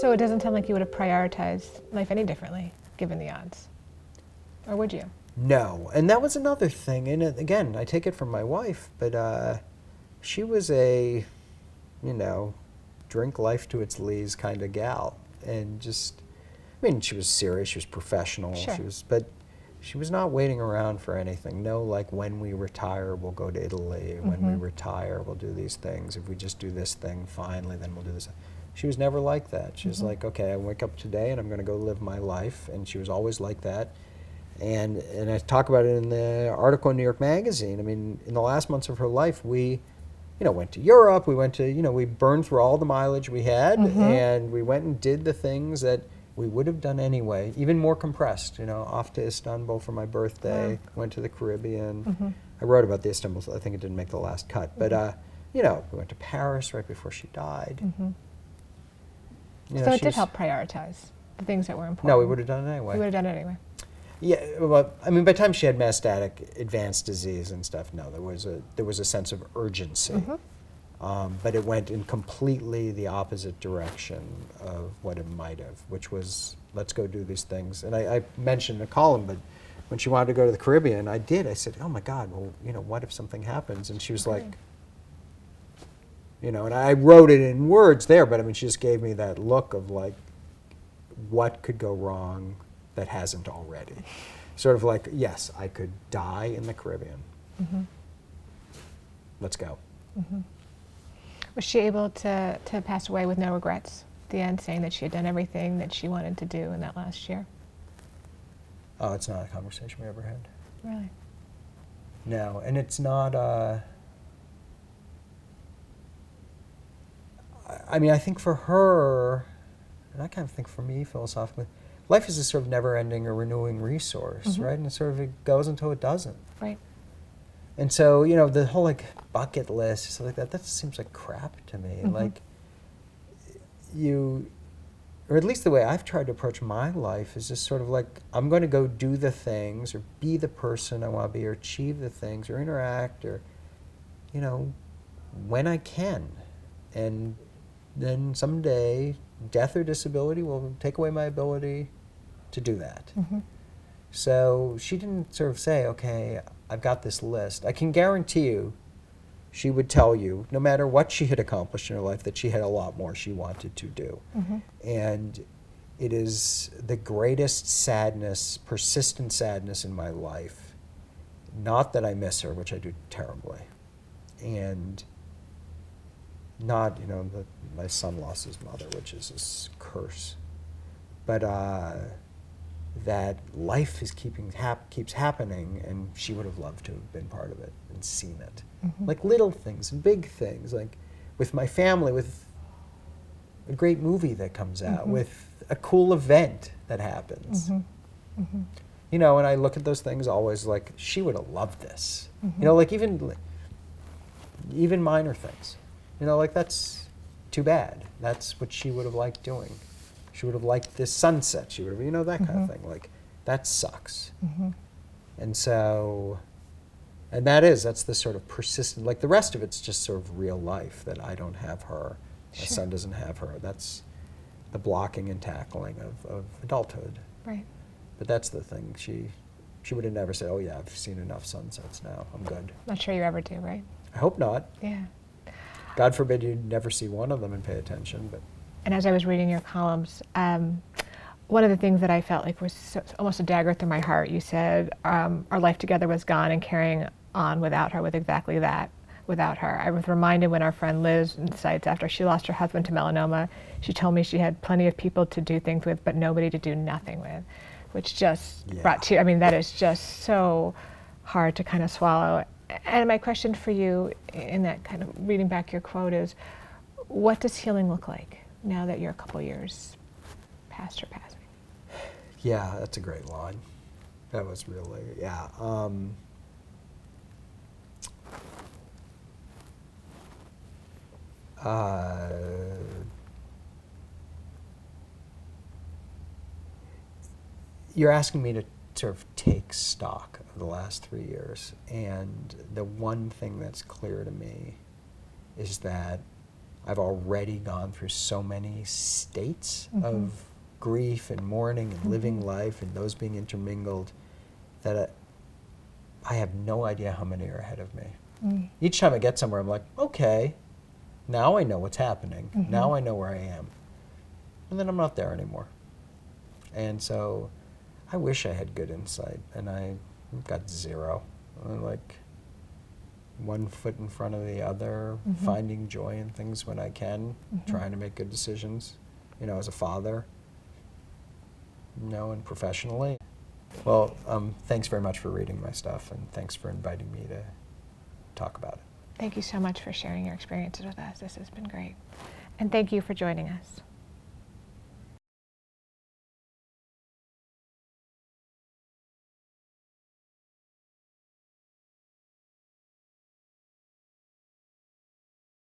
So it doesn't sound like you would have prioritized life any differently, given the odds. Or would you? No, and that was another thing. And again, I take it from my wife, but she was a, drink life to its lees kind of gal. And just, she was serious, she was professional, Sure. but she was not waiting around for anything. No, like, when we retire, we'll go to Italy. When we retire, we'll do these things. If we just do this thing finally, then we'll do this. She was never like that. She was like, okay, I wake up today and I'm going to go live my life. And she was always like that. And I talk about it in the article in New York Magazine. In the last months of her life, we, went to Europe. We went to, we burned through all the mileage we had, and we went and did the things that we would have done anyway, even more compressed. Off to Istanbul for my birthday. Wow. Went to the Caribbean. I wrote about the Istanbul. I think it didn't make the last cut, but we went to Paris right before she died. So it did help prioritize the things that were important. No, we would have done it anyway. We would have done it anyway. Yeah, well, by the time she had metastatic advanced disease and stuff, no, there was a sense of urgency, but it went in completely the opposite direction of what it might have, which was, let's go do these things. And I mentioned in a column, but when she wanted to go to the Caribbean, I said, oh my God, well, what if something happens? And she was like, and I wrote it in words there, but she just gave me that look of like, what could go wrong that hasn't already? Sort of like, yes, I could die in the Caribbean. Let's go. Was she able to pass away with no regrets at the end, saying that she had done everything that she wanted to do in that last year? Oh, it's not a conversation we ever had. Really? No, and it's not, I think for her, and I kind of think for me philosophically, life is a sort of never-ending or renewing resource, right? And it goes until it doesn't. Right. And so, the whole like bucket list, stuff like that seems like crap to me. Like, or at least the way I've tried to approach my life is just sort of like, I'm going to go do the things or be the person I want to be or achieve the things or interact or, when I can. And then someday, death or disability will take away my ability to do that. So she didn't sort of say, okay, I've got this list. I can guarantee you she would tell you, no matter what she had accomplished in her life, that she had a lot more she wanted to do. And it is the greatest sadness, persistent sadness in my life. Not that I miss her, which I do terribly. And not, that my son lost his mother, which is this curse. But that life is keeps happening, and she would have loved to have been part of it and seen it. Like little things and big things, like with my family, with a great movie that comes out, with a cool event that happens. And I look at those things always like, she would have loved this. Like even minor things. Like that's too bad. That's what she would have liked doing. She would have liked this sunset. She would have, that kind of thing. Like, that sucks. And so, and that's the sort of persistent, like the rest of it's just sort of real life, that I don't have her, my son doesn't have her. That's the blocking and tackling of adulthood. Right. But that's the thing. She would have never said, oh yeah, I've seen enough sunsets now, I'm good. Not sure you ever do, right? I hope not. Yeah. God forbid you never see one of them and pay attention, but. And as I was reading your columns, one of the things that I felt like was almost a dagger through my heart, you said our life together was gone and carrying on without her, with exactly that, without her. I was reminded when our friend Liz cites, after she lost her husband to melanoma, she told me she had plenty of people to do things with, but nobody to do nothing with, which just brought tears. That is just so hard to kind of swallow. And my question for you, in that kind of reading back your quote, is what does healing look like now that you're a couple years past her passing? Yeah, that's a great line. That was really, yeah. You're asking me to sort of take stock of the last 3 years, and the one thing that's clear to me is that I've already gone through so many states of grief and mourning and living life and those being intermingled that I have no idea how many are ahead of me. Each time I get somewhere, I'm like, okay, now I know what's happening. Now I know where I am. And then I'm not there anymore. And so I wish I had good insight, and I got zero. I'm like one foot in front of the other, finding joy in things when I can, trying to make good decisions, as a father, and professionally. Well, thanks very much for reading my stuff, and thanks for inviting me to talk about it. Thank you so much for sharing your experiences with us. This has been great. And thank you for joining us.